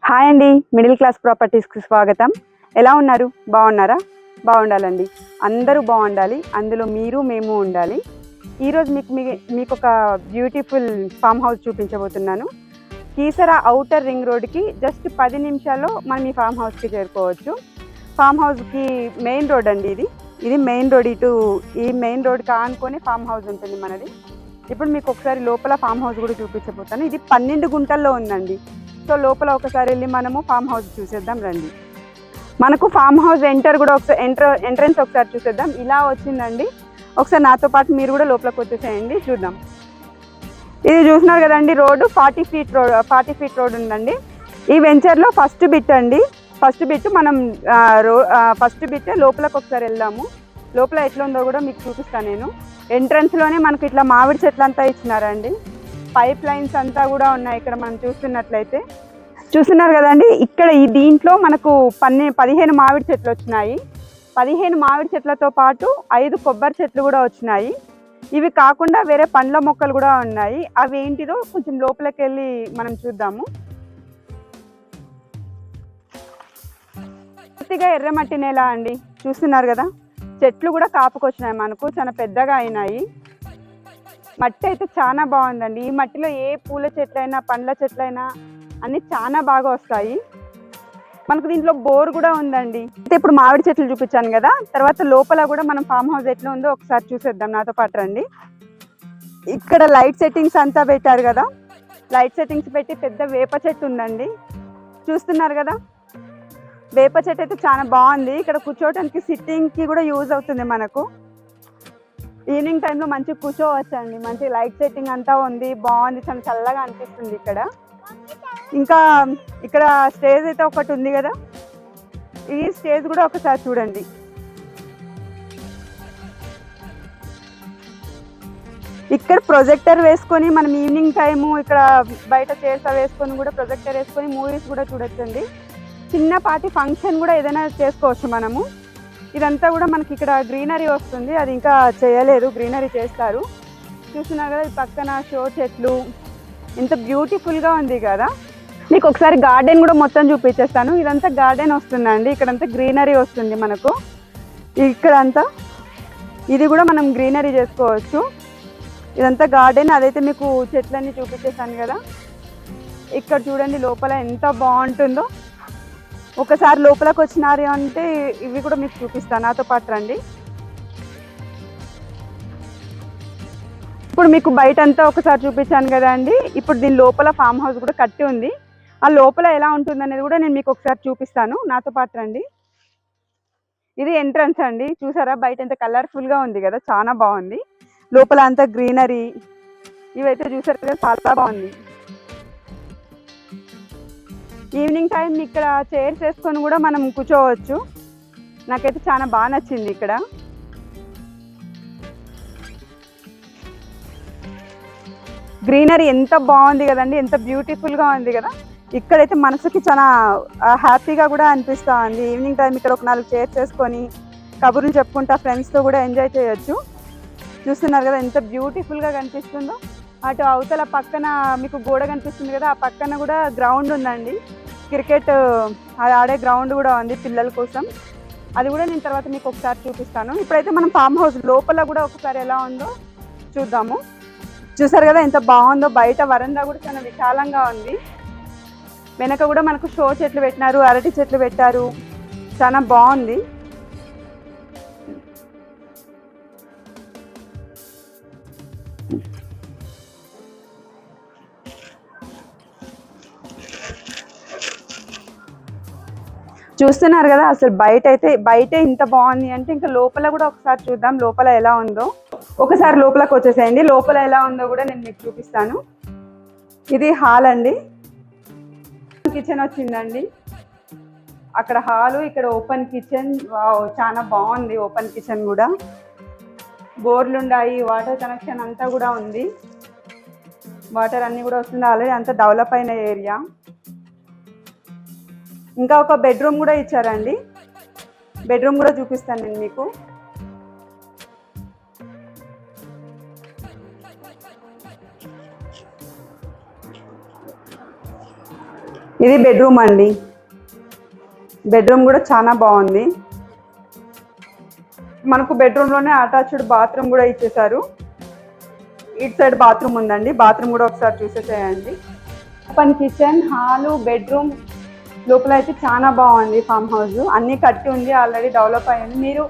Hi అండి, middle class ప్రాపర్టీస్కి స్వాగతం. ఎలా ఉన్నారు? బాగున్నారా? బాగుండాలండి. అందరూ బాగుండాలి, అందులో మీరు మేము ఉండాలి. ఈరోజు మీకు ఒక బ్యూటిఫుల్ ఫామ్ హౌస్ చూపించబోతున్నాను. కీసరా ఔటర్ రింగ్ రోడ్కి జస్ట్ 10 నిమిషాల్లో మనం ఈ ఫామ్ హౌస్కి చేరుకోవచ్చు. ఫామ్ హౌస్కి మెయిన్ రోడ్ అండి. ఇది మెయిన్ రోడ్. ఈ మెయిన్ రోడ్కి ఆనుకొని ఫామ్ హౌస్ ఉంటుంది మనది. ఇప్పుడు మీకు ఒకసారి లోపల ఫామ్ హౌస్ కూడా చూపించబోతాను. ఇది 12 గుంటల్లో ఉందండి. సో లోపల ఒకసారి వెళ్ళి మనము ఫామ్ హౌస్ చూసేద్దాం రండి. మనకు ఫామ్ హౌస్ ఎంట్రన్స్ ఒకసారి చూసేద్దాం. ఇలా వచ్చిందండి. ఒకసారి నాతో పాటు మీరు కూడా లోపలికి వచ్చేసేయండి, చూద్దాం. ఇది చూస్తున్నారు కదండి, రోడ్డు 40 ఫీట్ రోడ్ ఉందండి. ఈ వెంచర్లో ఫస్ట్ బిట్ అండి. ఫస్ట్ బిట్ మనం ఫస్ట్ బిట్ లోపలికి ఒకసారి వెళ్దాము. లోపల ఎట్లా ఉందో కూడా మీకు చూపిస్తాను నేను. ఎంట్రన్స్లోనే మనకి ఇట్లా మామిడి చెట్లు అంతా ఇచ్చినారండి. పైప్ లైన్స్ అంతా కూడా ఉన్నాయి. ఇక్కడ మనం చూస్తున్నట్లయితే చూస్తున్నారు కదండి, ఇక్కడ ఈ దీంట్లో మనకు 15 మామిడి చెట్లు వచ్చినాయి. 15 మామిడి చెట్లతో పాటు 5 కొబ్బరి చెట్లు కూడా వచ్చినాయి. ఇవి కాకుండా వేరే పండ్ల మొక్కలు కూడా ఉన్నాయి. అవి ఏంటిదో కొంచెం లోపలికి వెళ్ళి మనం చూద్దాము. పూర్తిగా ఎర్రమట్టి నేల అండి. చూస్తున్నారు కదా, చెట్లు కూడా కాపుకొచ్చినాయి, మనకు చాలా పెద్దగా అయినాయి. మట్టి అయితే చాలా బాగుందండి. ఈ మట్టిలో ఏ పూల చెట్లైనా పండ్ల చెట్లైనా అన్నీ చాలా బాగా వస్తాయి. మనకు దీంట్లో బోర్ కూడా ఉందండి. అయితే ఇప్పుడు మామిడి చెట్లు చూపించాను కదా, తర్వాత లోపల కూడా మనం ఫామ్ హౌస్ ఎట్లా ఉందో ఒకసారి చూసేద్దాం. నాతో పాటు రండి. ఇక్కడ లైట్ సెట్టింగ్స్ అంతా పెట్టారు కదా. లైట్ సెట్టింగ్స్ పెట్టి పెద్ద వేప చెట్టు ఉందండి. చూస్తున్నారు కదా, వేప చెట్టు అయితే చాలా బాగుంది. ఇక్కడ కూర్చోవడానికి సిట్టింగ్కి కూడా యూజ్ అవుతుంది. మనకు ఈవినింగ్ టైంలో మంచిగా కూర్చోవచ్చండి. మంచి లైట్ సెట్టింగ్ అంతా ఉంది, బాగుంది, చాలా చల్లగా అనిపిస్తుంది ఇక్కడ. ఇంకా ఇక్కడ స్టేజ్ అయితే ఒకటి ఉంది కదా, ఈ స్టేజ్ కూడా ఒకసారి చూడండి. ఇక్కడ ప్రొజెక్టర్ వేసుకొని మనం ఈవినింగ్ టైము ఇక్కడ బయట చైర్స్ వేసుకొని కూడా ప్రొజెక్టర్ వేసుకొని మూవీస్ కూడా చూడొచ్చండి. చిన్నపాటి ఫంక్షన్ కూడా ఏదైనా చేసుకోవచ్చు మనము. ఇదంతా కూడా మనకి ఇక్కడ గ్రీనరీ వస్తుంది, అది ఇంకా చేయలేదు, గ్రీనరీ చేస్తారు. చూస్తున్నారు కదా, ఈ పక్కన షో చెట్లు ఎంత బ్యూటిఫుల్గా ఉంది కదా. మీకు ఒకసారి గార్డెన్ కూడా మొత్తం చూపించేస్తాను. ఇదంతా గార్డెన్ వస్తుందండి. ఇక్కడంతా గ్రీనరీ వస్తుంది మనకు. ఇక్కడంతా ఇది కూడా మనం గ్రీనరీ చేసుకోవచ్చు. ఇదంతా గార్డెన్. అదైతే మీకు చెట్లన్నీ చూపించేస్తాను కదా. ఇక్కడ చూడండి లోపల ఎంత బాగుంటుందో. ఒకసారి లోపలికి వచ్చినారు అంటే ఇవి కూడా మీకు చూపిస్తాను. నాతో పాటు రండి. ఇప్పుడు మీకు బయట అంతా ఒకసారి చూపించాను కదా అండి. ఇప్పుడు దీని లోపల ఫామ్ హౌస్ కూడా కట్టి ఉంది. ఆ లోపల ఎలా ఉంటుంది అనేది కూడా నేను మీకు ఒకసారి చూపిస్తాను. నాతో పాటు రండి. ఇది ఎంట్రన్స్ అండి. చూసారా బయట ఎంత కలర్ఫుల్గా ఉంది కదా, చాలా బాగుంది. లోపల అంతా గ్రీనరీ. ఇవైతే చూసారు కదా, చాలా బాగుంది. ఈవినింగ్ టైం ఇక్కడ చైర్స్ వేసుకొని కూడా మనం కూర్చోవచ్చు. నాకైతే చాలా బాగా నచ్చింది ఇక్కడ. గ్రీనరీ ఎంత బాగుంది కదండి, ఎంత బ్యూటిఫుల్గా ఉంది కదా. ఇక్కడైతే మనసుకి చాలా హ్యాపీగా కూడా అనిపిస్తూ ఉంది. ఈవినింగ్ టైం ఇక్కడ ఒక 4 చైర్స్ వేసుకొని కబుర్లు చెప్పుకుంటా ఫ్రెండ్స్తో కూడా ఎంజాయ్ చేయొచ్చు. చూస్తున్నారు కదా ఎంత బ్యూటిఫుల్గా కనిపిస్తుందో. అటు అవతల పక్కన మీకు గోడ కనిపిస్తుంది కదా, ఆ పక్కన కూడా గ్రౌండ్ ఉందండి. క్రికెట్ ఆడే గ్రౌండ్ కూడా ఉంది పిల్లల కోసం. అది కూడా నేను తర్వాత మీకు ఒకసారి చూపిస్తాను. ఇప్పుడైతే మనం ఫామ్ హౌస్ లోపల కూడా ఒకసారి ఎలా ఉందో చూద్దాము. చూసారు కదా ఎంత బాగుందో. బయట వరండా కూడా చాలా విశాలంగా ఉంది. వెనక కూడా మనకు షో చెట్లు పెట్టినారు, అరటి చెట్లు పెట్టారు, చాలా బాగుంది. చూస్తున్నారు కదా, అసలు బయటే ఇంత బాగుంది అంటే ఇంకా లోపల కూడా ఒకసారి చూద్దాం లోపల ఎలా ఉందో. ఒకసారి లోపలికి వచ్చేసేయండి. లోపల ఎలా ఉందో కూడా నేను మీకు చూపిస్తాను. ఇది హాల్ అండి. కిచెన్ వచ్చిందండి. అక్కడ హాలు, ఇక్కడ ఓపెన్ కిచెన్. చాలా బాగుంది ఓపెన్ కిచెన్ కూడా. బోర్లు ఉన్నాయి, వాటర్ కనెక్షన్ అంతా కూడా ఉంది. వాటర్ అన్నీ కూడా వస్తుంది. ఆల్రెడీ అంతా డెవలప్ అయిన ఏరియా. ఇంకా ఒక బెడ్రూమ్ కూడా ఇచ్చారండి. బెడ్రూమ్ కూడా చూపిస్తాను నేను మీకు. ఇది బెడ్రూమ్ అండి. బెడ్రూమ్ కూడా చాలా బాగుంది. మనకు బెడ్రూమ్లోనే అటాచ్డ్ బాత్రూమ్ కూడా ఇచ్చేసారు. ఇటు సైడ్ బాత్రూమ్ ఉందండి. బాత్రూమ్ కూడా ఒకసారి చూసేసేయండి. ఓపెన్ కిచెన్, హాలు, బెడ్రూమ్ లోపల అయితే చాలా బాగుంది. ఫామ్ హౌస్ అన్నీ కట్టి ఉంది, ఆల్రెడీ డెవలప్ అయ్యింది. మీరు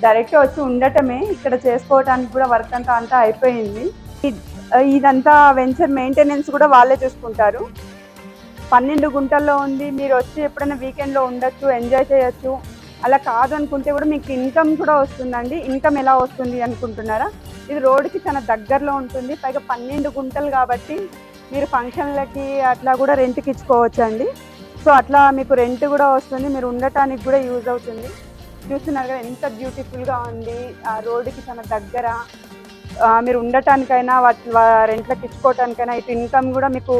డైరెక్ట్ వచ్చి ఉండటమే, ఇక్కడ చేసుకోవడానికి కూడా వర్క్ అంతా అయిపోయింది. ఇదంతా వెంచర్ మెయింటెనెన్స్ కూడా వాళ్ళే చూసుకుంటారు. 12 గుంటల్లో ఉంది. మీరు వచ్చి ఎప్పుడైనా వీకెండ్లో ఉండొచ్చు, ఎంజాయ్ చేయొచ్చు. అలా కాదు అనుకుంటే కూడా మీకు ఇన్కమ్ కూడా వస్తుందండి. ఇన్కమ్ ఎలా వస్తుంది అనుకుంటున్నారా? ఇది రోడ్డుకి చాలా దగ్గరలో ఉంటుంది. పైగా 12 గుంటలు కాబట్టి మీరు ఫంక్షన్లకి అట్లా కూడా రెంట్కి ఇచ్చుకోవచ్చు అండి. సో అట్లా మీకు రెంట్ కూడా వస్తుంది, మీరు ఉండటానికి కూడా యూజ్ అవుతుంది. చూస్తున్నారు కదా ఎంత బ్యూటిఫుల్గా ఉంది. ఆ రోడ్డుకి చాలా దగ్గర. మీరు ఉండటానికైనా రెంట్లకు ఇచ్చుకోవటానికైనా ఇటు ఇన్కమ్ కూడా మీకు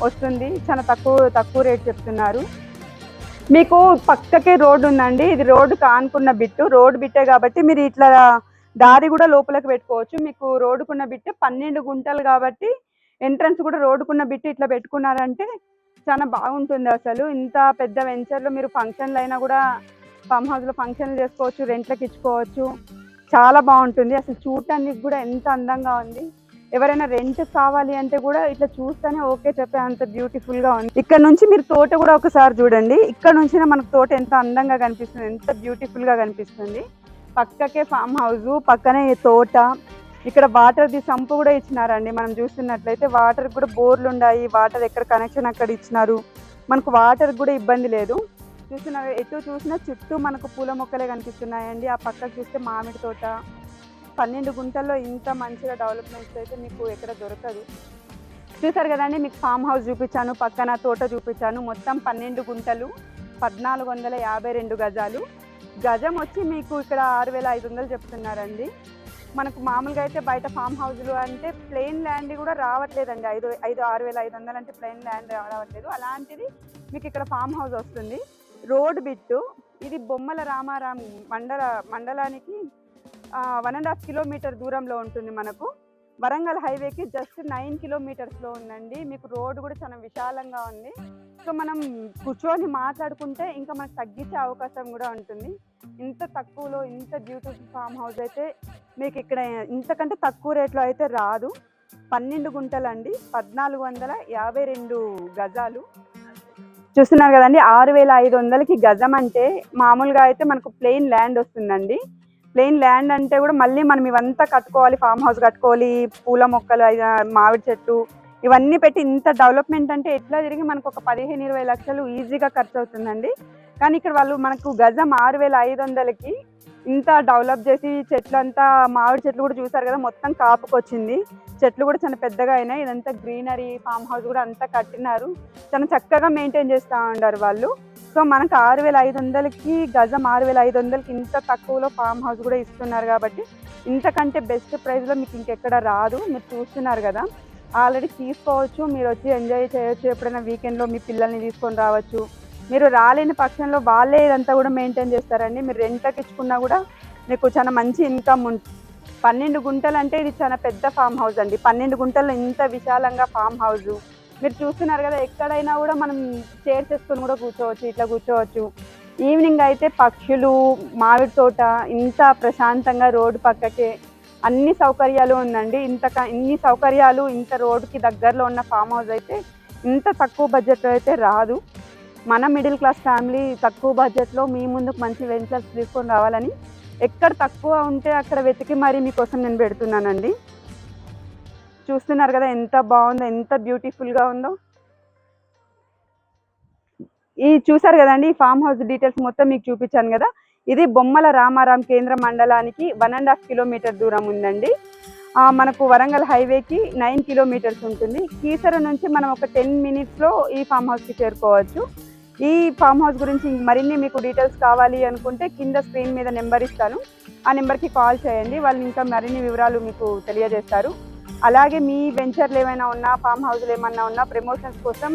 వస్తుంది. చాలా తక్కువ రేట్ చెప్తున్నారు. మీకు పక్కకే రోడ్డు ఉందండి. ఇది రోడ్డు కానుకున్న బిట్టు, రోడ్డు బిట్టే కాబట్టి మీరు ఇట్లా దారి కూడా లోపలికి పెట్టుకోవచ్చు. మీకు రోడ్డుకున్న బిట్టే 12 గుంటలు కాబట్టి ఎంట్రన్స్ కూడా రోడ్డుకున్న బిట్టు ఇట్లా పెట్టుకున్నారంటే చాలా బాగుంటుంది. అసలు ఇంత పెద్ద వెంచర్లో మీరు ఫంక్షన్లు అయినా కూడా ఫామ్ హౌస్లో ఫంక్షన్లు చేసుకోవచ్చు, రెంట్లకు ఇచ్చుకోవచ్చు. చాలా బాగుంటుంది. అసలు చూడటానికి కూడా ఎంత అందంగా ఉంది. ఎవరైనా రెంట్ కావాలి అంటే కూడా ఇట్లా చూస్తేనే ఓకే చెప్పే అంత బ్యూటిఫుల్గా ఉంది. ఇక్కడ నుంచి మీరు తోట కూడా ఒకసారి చూడండి. ఇక్కడ నుంచి మనకు తోట ఎంత అందంగా కనిపిస్తుంది, ఎంత బ్యూటిఫుల్గా కనిపిస్తుంది. పక్కకే ఫామ్ హౌస్, పక్కనే తోట. ఇక్కడ వాటర్ది సంపు కూడా ఇచ్చినారండి. మనం చూస్తున్నట్లయితే వాటర్ కూడా బోర్లు ఉన్నాయి. వాటర్ ఎక్కడ కనెక్షన్ అక్కడ ఇచ్చినారు. మనకు వాటర్ కూడా ఇబ్బంది లేదు. చూస్తున్నారు, ఎటు చూసినా చుట్టూ మనకు పూల మొక్కలే కనిపిస్తున్నాయండి. ఆ పక్కకు చూస్తే మామిడి తోట. 12 గుంటల్లో ఇంత మంచిగా డెవలప్మెంట్స్ అయితే మీకు ఎక్కడ దొరకదు. చూసారు కదండి, మీకు ఫామ్ హౌస్ చూపించాను, పక్కన తోట చూపించాను. మొత్తం 12 గుంటలు, 1452 గజాలు. గజం వచ్చి మీకు ఇక్కడ 6500 చెప్తున్నారండి. మనకు మామూలుగా అయితే బయట ఫామ్ హౌస్లు అంటే ప్లెయిన్ ల్యాండ్ కూడా రావట్లేదండి. 6500 అంటే ప్లెయిన్ ల్యాండ్ రావట్లేదు. అలాంటిది మీకు ఇక్కడ ఫామ్ హౌస్ వస్తుంది. రోడ్ బిట్టు ఇది బొమ్మల రామారాం మండలానికి 1.5 కిలోమీటర్ దూరంలో ఉంటుంది. మనకు వరంగల్ హైవేకి జస్ట్ 9 కిలోమీటర్స్లో ఉందండి. మీకు రోడ్డు కూడా చాలా విశాలంగా ఉంది. సో మనం కూర్చొని మాట్లాడుకుంటే ఇంకా మనకు తగ్గించే అవకాశం కూడా ఉంటుంది. ఇంత తక్కువలో ఇంత బ్యూటిఫుల్ ఫామ్ హౌస్ అయితే మీకు ఇక్కడ ఇంతకంటే తక్కువ రేట్లో అయితే రాదు. 12 గుంటలండి, 1452 గజాలు. చూస్తున్నారు కదండి, 6500కి గజం అంటే మామూలుగా అయితే మనకు ప్లెయిన్ ల్యాండ్ వస్తుందండి. ప్లెయిన్ ల్యాండ్ అంటే కూడా మళ్ళీ మనం ఇవంతా కట్టుకోవాలి, ఫామ్ హౌస్ కట్టుకోవాలి, పూల మొక్కలు, మామిడి చెట్టు ఇవన్నీ పెట్టి ఇంత డెవలప్మెంట్ అంటే ఎట్లా తిరిగి మనకు ఒక 15-20 లక్షలు ఈజీగా ఖర్చు అవుతుందండి. కానీ ఇక్కడ వాళ్ళు మనకు గజం 6500కి ఇంత డెవలప్ చేసి చెట్లు అంతా, మామిడి చెట్లు కూడా చూసారు కదా మొత్తం కాపుకొచ్చింది. చెట్లు కూడా చాలా పెద్దగా అయినాయి. ఇదంతా గ్రీనరీ. ఫామ్ హౌస్ కూడా అంతా కట్టినారు. చాలా చక్కగా మెయింటైన్ చేస్తూ ఉన్నారు వాళ్ళు. సో మనకు 6500కి గజం, 6500కి ఇంత తక్కువలో ఫామ్ హౌస్ కూడా ఇస్తున్నారు కాబట్టి ఇంతకంటే బెస్ట్ ప్రైస్లో మీకు ఇంకెక్కడ రాదు. మీరు చూస్తున్నారు కదా, ఆల్రెడీ తీసుకోవచ్చు, మీరు వచ్చి ఎంజాయ్ చేయొచ్చు. ఎప్పుడైనా వీకెండ్లో మీ పిల్లల్ని తీసుకొని రావచ్చు. మీరు రాలేని పక్షంలో వాళ్ళే ఇదంతా కూడా మెయింటైన్ చేస్తారండి. మీరు రెంట్కి ఇచ్చుకున్నా కూడా మీకు చాలా మంచి ఇన్కమ్ ఉంటుంది. 12 గుంటలు అంటే ఇది చాలా పెద్ద ఫామ్ హౌస్ అండి. 12 గుంటల్లో ఇంత విశాలంగా ఫామ్ హౌస్ మీరు చూస్తున్నారు కదా. ఎక్కడైనా కూడా మనం చైర్స్ వేసుకొని కూడా కూర్చోవచ్చు, ఇట్లా కూర్చోవచ్చు. ఈవినింగ్ అయితే పక్షులు, మామిడి తోట, ఇంత ప్రశాంతంగా రోడ్డు పక్కకే అన్ని సౌకర్యాలు ఉందండి. ఇన్ని సౌకర్యాలు ఇంత రోడ్డుకి దగ్గరలో ఉన్న ఫామ్ హౌస్ అయితే ఇంత తక్కువ బడ్జెట్లో అయితే రాదు. మన మిడిల్ క్లాస్ ఫ్యామిలీ తక్కువ బడ్జెట్లో మీ ముందుకు మంచి వెంచర్స్ తీసుకొని రావాలని ఎక్కడ తక్కువ ఉంటే అక్కడ వెతికి మరీ మీకోసం నేను పెడుతున్నానండి. చూస్తున్నారు కదా ఎంత బాగుందో, ఎంత బ్యూటిఫుల్గా ఉందో. చూసారు కదండి, ఈ ఫామ్ హౌస్ డీటెయిల్స్ మొత్తం మీకు చూపించాను కదా. ఇది బొమ్మల రామారాం కేంద్ర మండలానికి 1.5 కిలోమీటర్ దూరం ఉందండి. మనకు వరంగల్ హైవేకి 9 కిలోమీటర్స్ ఉంటుంది. కీసర నుంచి మనం ఒక 10 మినిట్స్లో ఈ ఫామ్ హౌస్కి చేరుకోవచ్చు. ఈ ఫామ్ హౌస్ గురించి మరిన్ని మీకు డీటెయిల్స్ కావాలి అనుకుంటే కింద స్క్రీన్ మీద నెంబర్ ఇస్తాను. ఆ నెంబర్కి కాల్ చేయండి, వాళ్ళు ఇంకా మరిన్ని వివరాలు మీకు తెలియజేస్తారు. అలాగే మీ వెంచర్లు ఏమైనా ఉన్నా, ఫామ్ హౌస్లు ఏమన్నా ఉన్నా ప్రమోషన్స్ కోసం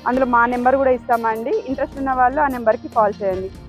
అందులో మా నెంబర్ కూడా ఇస్తామండి. ఇంట్రెస్ట్ ఉన్న వాళ్ళు ఆ నెంబర్కి కాల్ చేయండి.